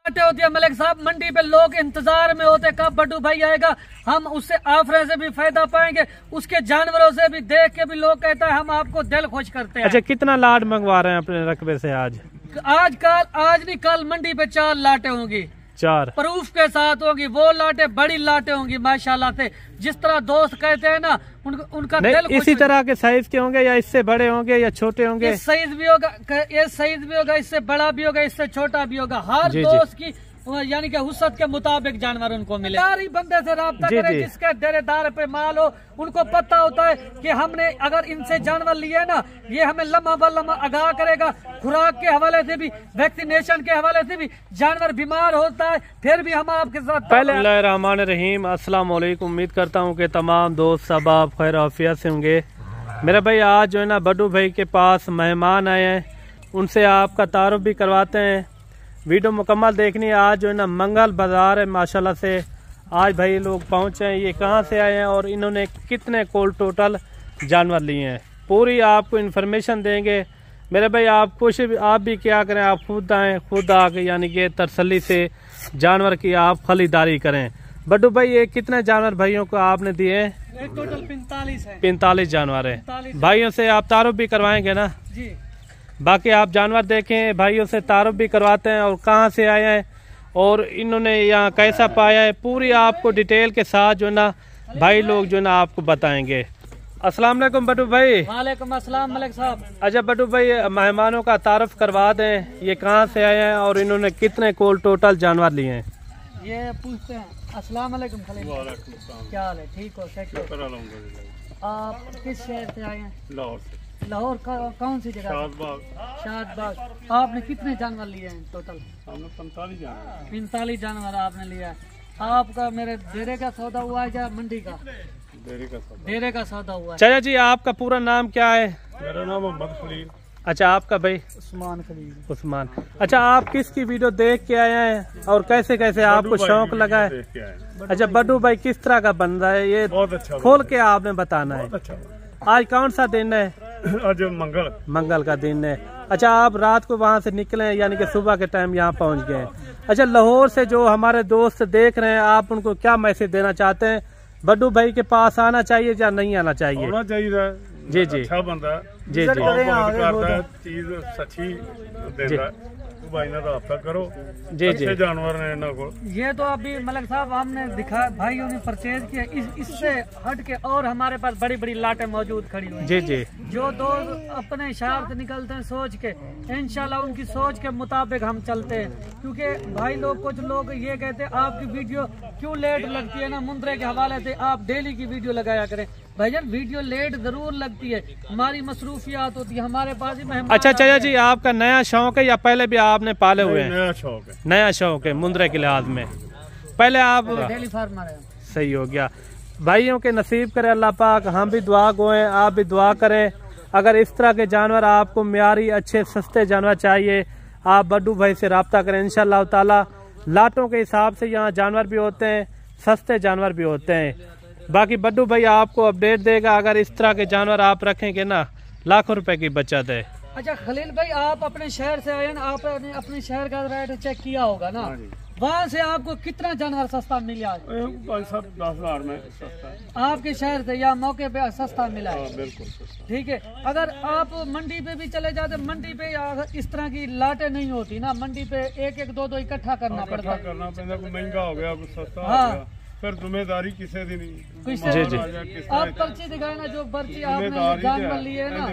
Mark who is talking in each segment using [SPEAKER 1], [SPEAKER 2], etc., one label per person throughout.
[SPEAKER 1] होती है मलिक साहब, मंडी पे लोग इंतजार में होते कब बड्डू भाई आएगा, हम उससे आफरे से भी फायदा पाएंगे, उसके जानवरों से भी देख के भी लोग कहते हैं हम आपको दिल खुश करते हैं।
[SPEAKER 2] अच्छा, कितना लाट मंगवा रहे हैं अपने रकबे से आज
[SPEAKER 1] नहीं कल मंडी पे 4 लाटें होंगी,
[SPEAKER 2] 4
[SPEAKER 1] प्रूफ के साथ होगी। वो लाटें बड़ी लाटें होंगी माशाल्लाह से, जिस तरह दोस्त कहते हैं ना उनका दिल
[SPEAKER 2] इसी तरह के साइज के होंगे या इससे बड़े होंगे या छोटे होंगे?
[SPEAKER 1] ये साइज भी होगा, इससे बड़ा भी होगा, इससे छोटा भी होगा। हर दोस्त की यानी कि हुस्सत के मुताबिक जानवर उनको मिले। सारी बंदे से रब्ता करें जिसके डेरेदार पे माल हो, उनको पता होता है कि हमने अगर इनसे जानवर लिए ना, ये हमें लम्हा ब लम्हा आगाह करेगा। खुराक के हवाले से भी, वैक्सीनेशन के हवाले से भी, जानवर बीमार होता है फिर भी हम आपके साथ।
[SPEAKER 2] बिस्मिल्लाहिर्रहमानिर्रहीम, अस्सलाम वालेकुम। उम्मीद करता हूँ कि तमाम दोस्त सब आप खैर आफियत से होंगे। मेरा भाई आज जो है ना बड्डू भाई के पास मेहमान आए हैं, उनसे आपका तारुफ भी करवाते हैं। वीडियो मुकम्मल देखनी है। आज जो है ना मंगल बाजार है माशाल्लाह से। आज भाई लोग पहुँचे हैं, ये कहाँ से आए हैं और इन्होंने कितने कोल टोटल जानवर लिए हैं, पूरी आपको इन्फॉर्मेशन देंगे। मेरे भाई आप कुछ भी आप भी क्या करें, आप खुद आएँ, खुद आके यानी कि तसल्ली से जानवर की आप खरीदारी करें। बड्डू भाई ये कितने जानवर भाइयों को आपने दिए हैं?
[SPEAKER 1] टोटल 45 है।
[SPEAKER 2] 45 जानवर है। भाइयों से आप तारुफ भी करवाएंगे ना
[SPEAKER 1] जी?
[SPEAKER 2] बाकी आप जानवर देखें, भाइयों से तारुफ भी करवाते हैं और कहाँ से आए हैं और इन्होंने यहाँ कैसा पाया है, पूरी आपको डिटेल के साथ जो ना भाई लोग जो ना आपको बताएंगे। अस्सलाम वालेकुम बड्डू भाई।
[SPEAKER 1] वालेकुम अस्सलाम मलिक साहब।
[SPEAKER 2] अच्छा बड्डू भाई, मेहमानों का तारुफ करवा दें, ये कहाँ से आए हैं और इन्होंने कितने कोल टोटल जानवर लिए हैं?
[SPEAKER 1] ये पूछते हैं। अस्सलाम वालेकुम खलील, क्या हाल है? ठीक हो? आप किस शहर से आए हैं?
[SPEAKER 3] लाहौर से।
[SPEAKER 1] लाहौर का कौन सी जगह? शादबाग। आपने कितने जानवर लिए हैं टोटल?
[SPEAKER 3] हमने
[SPEAKER 1] 45 जानवर आपने लिया है। आपका मेरे डेरे का सौदा हुआ है या मंडी का? डेरे का सौदा हुआ है।
[SPEAKER 2] चाचा जी आपका पूरा नाम क्या है?
[SPEAKER 3] मेरा नाम मोहम्मद खलील।
[SPEAKER 2] अच्छा, आपका भाई?
[SPEAKER 1] उस्मान खलील।
[SPEAKER 2] उस्मान। अच्छा, आप किसकी वीडियो देख के आए हैं और कैसे कैसे आपको शौक लगा है? अच्छा, बड्डू भाई किस तरह का बन रहा है ये
[SPEAKER 3] बहुत अच्छा
[SPEAKER 2] खोल के आपने बताना है।
[SPEAKER 3] अच्छा।
[SPEAKER 2] आज कौन सा दिन है?
[SPEAKER 3] आज मंगल
[SPEAKER 2] का दिन है। अच्छा, आप रात को वहाँ से निकले यानी कि सुबह के टाइम यहाँ पहुँच गए। अच्छा, लाहौर से जो हमारे दोस्त देख रहे हैं, आप उनको क्या मैसेज देना चाहते हैं? बड्डू भाई के पास आना चाहिए या नहीं आना चाहिए?
[SPEAKER 3] आना चाहिए
[SPEAKER 2] जी जी।
[SPEAKER 3] अच्छा बंदा
[SPEAKER 2] जी जी
[SPEAKER 3] चीज सच्ची देता भाई ना रब्ता करो
[SPEAKER 2] जी जी।
[SPEAKER 3] जानवर ने इन्हों को
[SPEAKER 1] ये तो अभी मलिक साहब हमने दिखा, भाइयों ने परचेज किया। इससे हट के और हमारे पास बड़ी बड़ी लाटें मौजूद खड़ी हुई
[SPEAKER 2] जी जी।
[SPEAKER 1] जो दोस्त अपने शहर से निकलते हैं सोच के, इंशाल्लाह उनकी सोच के मुताबिक हम चलते हैं। क्योंकि भाई लोग, कुछ लोग ये कहते हैं आपकी वीडियो क्यों लेट लगती है ना, मुंद्रे के हवाले से आप डेली की वीडियो लगाया करें। भाईजान वीडियो लेट जरूर लगती है, हमारी मसरूफियात होती है, हमारे पास ही मेहमान।
[SPEAKER 2] अच्छा चाचा जी, आपका नया शौक है या पहले भी आपने पाले हुए हैं?
[SPEAKER 3] नया शौक है।
[SPEAKER 2] नया शौक है मुंद्रे के लिहाज में। पहले आप
[SPEAKER 1] डेली फार्मर है।
[SPEAKER 2] सही हो गया। भाइयों के नसीब करे अल्लाह पाक, हम भी दुआ गोएं, आप भी दुआ करें। अगर इस तरह के जानवर आपको म्यारी अच्छे सस्ते जानवर चाहिए, आप बड्डू भाई से रब्ता करें। इंशाअल्लाह ताला लाटों के हिसाब से यहाँ जानवर भी होते हैं, सस्ते जानवर भी होते हैं। बाकी बड्डू भाई आपको अपडेट देगा। अगर इस तरह के जानवर आप रखेंगे ना, लाखों रुपए की बचत है।
[SPEAKER 1] अच्छा खलील भाई, आप अपने शहर से आए ना, आपने अपने शहर का रेट चेक किया होगा ना, वहाँ से आपको कितना जानवर सस्ता मिला?
[SPEAKER 3] 10,000 में सस्ता
[SPEAKER 1] आपके शहर से या मौके पे सस्ता मिला है?
[SPEAKER 3] बिल्कुल।
[SPEAKER 1] ठीक है, अगर आप मंडी पे भी चले जाते, मंडी पे अगर इस तरह की लाटें नहीं होती ना, मंडी पे एक एक दो इकट्ठा करना पड़ता,
[SPEAKER 3] महंगा हो गया, सस्ता
[SPEAKER 1] हाँ,
[SPEAKER 3] फिर जिम्मेदारी किसे दी नहीं।
[SPEAKER 1] आप पर्ची दिखाए ना, जो पर्ची आपने जानवर लिए ना,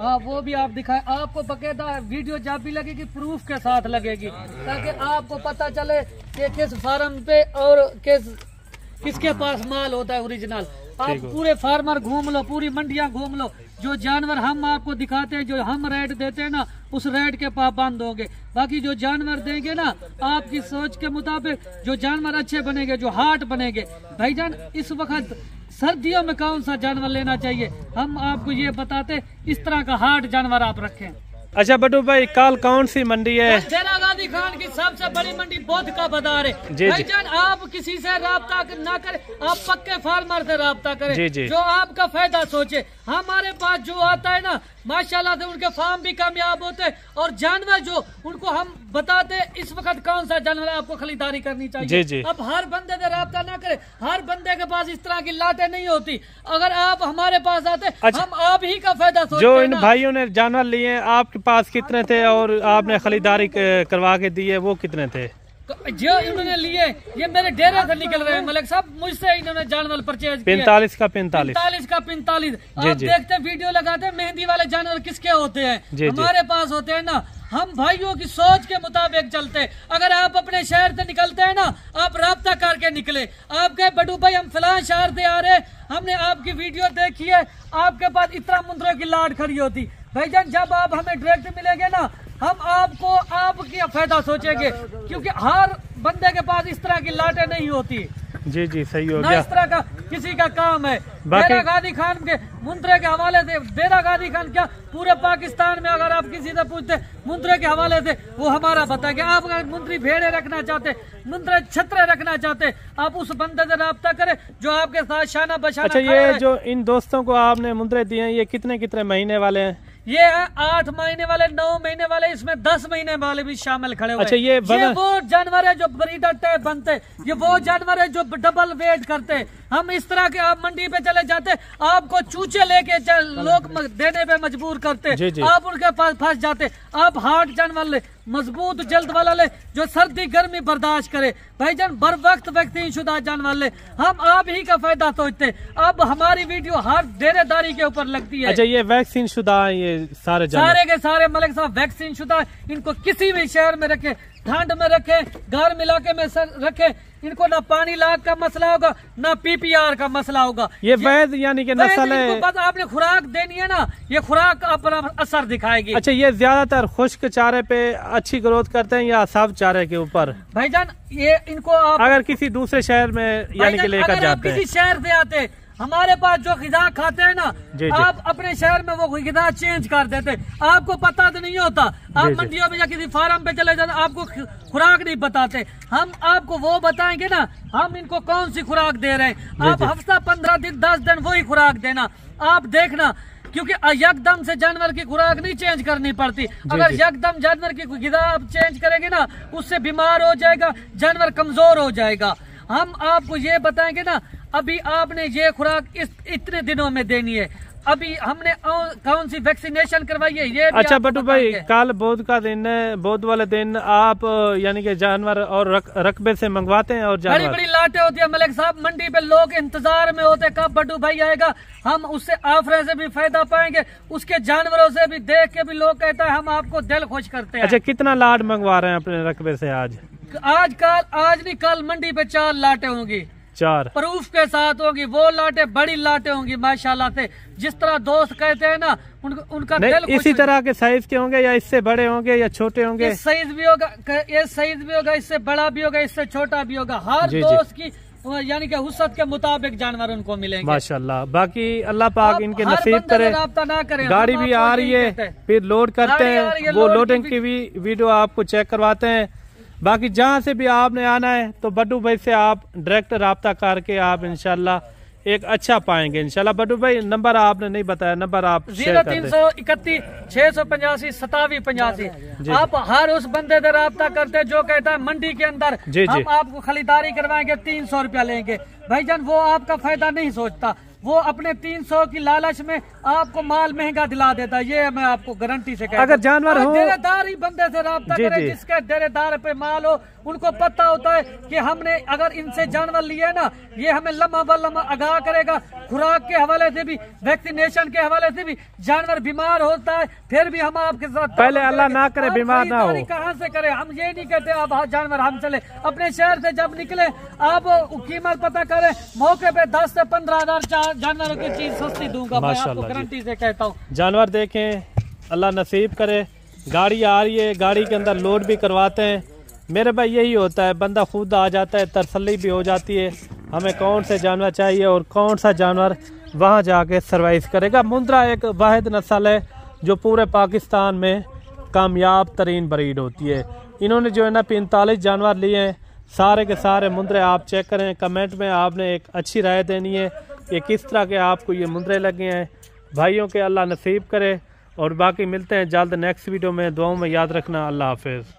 [SPEAKER 1] हाँ वो भी आप दिखाए। आपको बकायदा वीडियो जब भी लगेगी प्रूफ के साथ लगेगी, ताकि आपको पता चले कि किस फार्म पे और किसके पास माल होता है ओरिजिनल। आप पूरे फार्मर घूम लो, पूरी मंडियां घूम लो, जो जानवर हम आपको दिखाते हैं, जो हम रेट देते हैं ना, उस रेट के पाबंद होंगे। बाकी जो जानवर देंगे ना, आपकी सोच के मुताबिक जो जानवर अच्छे बनेंगे, जो हाट बनेंगे। भाईजान इस वक्त सर्दियों में कौन सा जानवर लेना चाहिए, हम आपको ये बताते, इस तरह का हाट जानवर आप रखें।
[SPEAKER 2] अच्छा बड्डू भाई, कल कौन सी मंडी है?
[SPEAKER 1] देना गांधी खान की सबसे बड़ी मंडी बोध का बाजार है। भाईजान आप किसी से राब्ता ना करें, आप पक्के फार्मर से राब्ता करें, जो आपका फायदा सोचे। हमारे पास जो आता है ना, माशाल्लाह से उनके फार्म भी कामयाब होते। और जानवर जो उनको हम बताते इस वक्त कौन सा जानवर आपको खरीदारी करनी चाहिए।
[SPEAKER 2] जी।
[SPEAKER 1] अब हर बंदे से राब्ता ना करे, हर बंदे के पास इस तरह की लाटें नहीं होती। अगर आप हमारे पास आते हम आप ही का फायदा सोचते।
[SPEAKER 2] जो इन भाइयों ने जानवर लिए आपके पास कितने थे और आपने खरीदारी करवा के दिए वो कितने थे?
[SPEAKER 1] जो इन्होंने लिए ये मेरे डेरे से निकल रहे हैं मलिक साहब, मुझसे इन्होंने जानवर परचेज किए
[SPEAKER 2] 45 का 45
[SPEAKER 1] आप देखते वीडियो लगाते मेहंदी वाले जानवर किसके होते हैं? हमारे पास होते हैं ना। हम भाइयों की सोच के मुताबिक चलते। अगर आप अपने शहर से निकलते हैं ना, आप राब्ता करके निकले। आप कहे बड़ू भाई हम फलां शहर से आ रहे, हमने आपकी वीडियो देखी है, आपके पास इतना मुंद्रों की लाट खड़ी होती। भाईजान जब आप हमें डायरेक्ट मिलेंगे ना, हम आपको आपकी फायदा सोचेंगे, क्योंकि हर बंदे के पास इस तरह की लाटें नहीं होती।
[SPEAKER 2] जी सही हो
[SPEAKER 1] ना
[SPEAKER 2] गया।
[SPEAKER 1] इस तरह का किसी का काम है। बेरा गाजी खान के मुंद्रे के हवाले से, बेरा गाजी खान क्या पूरे पाकिस्तान में अगर आप किसी से पूछते मुंद्रे के हवाले से वो हमारा बताएंगे। आप अगर मुंद्री भेड़े रखना चाहते, मुंद्रे छतरे रखना चाहते, आप उस बंदे से राब्ता करें जो आपके साथ शाना बशाना।
[SPEAKER 2] अच्छा ये जो इन दोस्तों को आपने मुंद्रे दिए हैं ये कितने कितने महीने वाले हैं?
[SPEAKER 1] ये है 8 महीने वाले, 9 महीने वाले, इसमें 10 महीने वाले भी शामिल खड़े हुए।
[SPEAKER 2] अच्छा ये
[SPEAKER 1] वो जानवर है जो ब्रीडर टाइप बनते, ये वो जानवर है जो डबल वेट करते। हम इस तरह के आप मंडी पे चले जाते, आपको चूचे लेके लोग देने पे मजबूर करते, आप उनके पास फंस जाते। आप हार्ड जानवर ले, मजबूत जल्द वाला ले जो सर्दी गर्मी बर्दाश्त करे। भाईजान बर वक्त वैक्सीन शुदा जानवर ले। हम आप ही का फायदा सोचते। अब हमारी वीडियो हर डेरेदारी के ऊपर लगती है।
[SPEAKER 2] अच्छा ये वैक्सीन शुदा ये सारे
[SPEAKER 1] के सारे मलिक साहब वैक्सीन शुदा। इनको किसी भी शहर में रखे, ठंड में रखे, गर्म इलाके में रखे, इनको ना पानी लाग का मसला होगा ना PPR का मसला होगा।
[SPEAKER 2] ये वैद यानी कि नस्ल है।
[SPEAKER 1] बस आपने खुराक देनी है ना, ये खुराक अपना असर दिखाएगी।
[SPEAKER 2] अच्छा ये ज्यादातर खुश्क चारे पे अच्छी ग्रोथ करते हैं या साफ चारे के ऊपर?
[SPEAKER 1] भाईजान ये इनको आप
[SPEAKER 2] अगर किसी दूसरे शहर में यानी कि लेकर जाते हैं,
[SPEAKER 1] किसी शहर से आते, हमारे पास जो गिदा खाते हैं ना, आप अपने शहर में वो गिदा चेंज कर देते। आपको पता तो नहीं होता। आप मंडियों में या किसी फार्म पे चले जाते, आपको खुराक नहीं बताते। हम आपको वो बताएंगे ना, हम इनको कौन सी खुराक दे रहे हैं। आप हफ्ता 15 दिन 10 दिन वही खुराक देना, आप देखना। क्योंकि यकदम से जानवर की खुराक नहीं चेंज करनी पड़ती। अगर यकदम जानवर की गिदा आप चेंज करेंगे ना, उससे बीमार हो जाएगा, जानवर कमजोर हो जाएगा। हम आपको ये बताएंगे ना, अभी आपने ये खुराक इतने दिनों में देनी है, अभी हमने कौन सी वैक्सीनेशन करवाई है ये भी।
[SPEAKER 2] अच्छा बटू भाई कल बोध का दिन है, बोध वाले दिन आप यानी कि जानवर और रकबे से मंगवाते हैं और
[SPEAKER 1] बड़ी बड़ी लाटें होती है मलिक साहब, मंडी पे लोग इंतजार में होते कब बटू भाई आएगा, हम उससे आफरे से भी फायदा पाएंगे, उसके जानवरों से भी देख के भी लोग कहता है हम आपको दिल खुश करते हैं।
[SPEAKER 2] अच्छा कितना लाट मंगवा रहे हैं अपने रकबे से आज
[SPEAKER 1] नहीं कल मंडी पे 4 लाटें होंगी,
[SPEAKER 2] 4
[SPEAKER 1] प्रूफ के साथ होगी। वो लाटें बड़ी लाटें होंगी माशाल्लाह से, जिस तरह दोस्त कहते हैं ना उनका दिल
[SPEAKER 2] इसी तरह के साइज के होंगे या इससे बड़े होंगे या छोटे होंगे?
[SPEAKER 1] साइज भी होगा, ये साइज भी होगा, इससे बड़ा भी होगा, इससे छोटा भी होगा। हर दोस्त की यानी कि हुस्सत के मुताबिक जानवर उनको मिलेंगे माशाल्लाह।
[SPEAKER 2] बाकी अल्लाह पाक इनके नसीब करे।
[SPEAKER 1] ना करें,
[SPEAKER 2] गाड़ी भी आ रही है, फिर लोड करते हैं, वो लोडिंग की भी वीडियो आपको चेक करवाते हैं। बाकी जहाँ से भी आपने आना है तो बड्डू भाई से आप डायरेक्ट राब्ता करके आप इंशाल्लाह एक अच्छा पाएंगे इंशाल्लाह। बड्डू भाई नंबर आपने नहीं बताया, नंबर आप
[SPEAKER 1] 0331 685 2785। आप हर उस बंदे से राब्ता करते जो कहता है मंडी के अंदर हम आपको खरीदारी करवाएंगे 300 रुपया लेंगे। भाईजान वो आपका फायदा नहीं सोचता, वो अपने 300 की लालच में आपको माल महंगा दिला देता है। ये मैं आपको गारंटी से कहता हूं।
[SPEAKER 2] अगर जानवर हो,
[SPEAKER 1] डेरेदार ही बंदे से राब्ता करे जिसके डेरेदार पे माल हो, उनको पता होता है कि हमने अगर इनसे जानवर लिए ना, ये हमें लम्हा व लम्हा आगाह करेगा। खुराक के हवाले से भी, वैक्सीनेशन के हवाले से भी जानवर बीमार होता है, फिर भी हम आपके साथ
[SPEAKER 2] पहले अल्लाह ना करे बीमार ना हो।
[SPEAKER 1] कहाँ से करे, हम ये नहीं कहते आप जानवर हम चले। अपने शहर से जब निकले आप कीमत पता करें, मौके पे 10 से 15 हजार जानवरों की चीज सस्ती दूंगा, मैं आपको गारंटी से कहता हूँ।
[SPEAKER 2] जानवर देखें, अल्लाह नसीब करे। गाड़ी आ रही है, गाड़ी के अंदर लोड भी करवाते हैं। मेरे भाई यही होता है, बंदा खुद आ जाता है, तसल्ली भी हो जाती है हमें कौन से जानवर चाहिए और कौन सा जानवर वहाँ जाके सर्वाइव करेगा। मुंद्रा एक वाहिद नस्ल है जो पूरे पाकिस्तान में कामयाब तरीन ब्रीड होती है। इन्होंने जो है ना 45 जानवर लिए हैं, सारे के सारे मुंद्रे आप चेक करें। कमेंट में आपने एक अच्छी राय देनी है कि किस तरह के आपको ये मुंद्रे लगे हैं। भाइयों के अल्लाह नसीब करे और बाकी मिलते हैं जल्द नेक्स्ट वीडियो में। दुआओं में याद रखना। अल्लाह हाफिज़।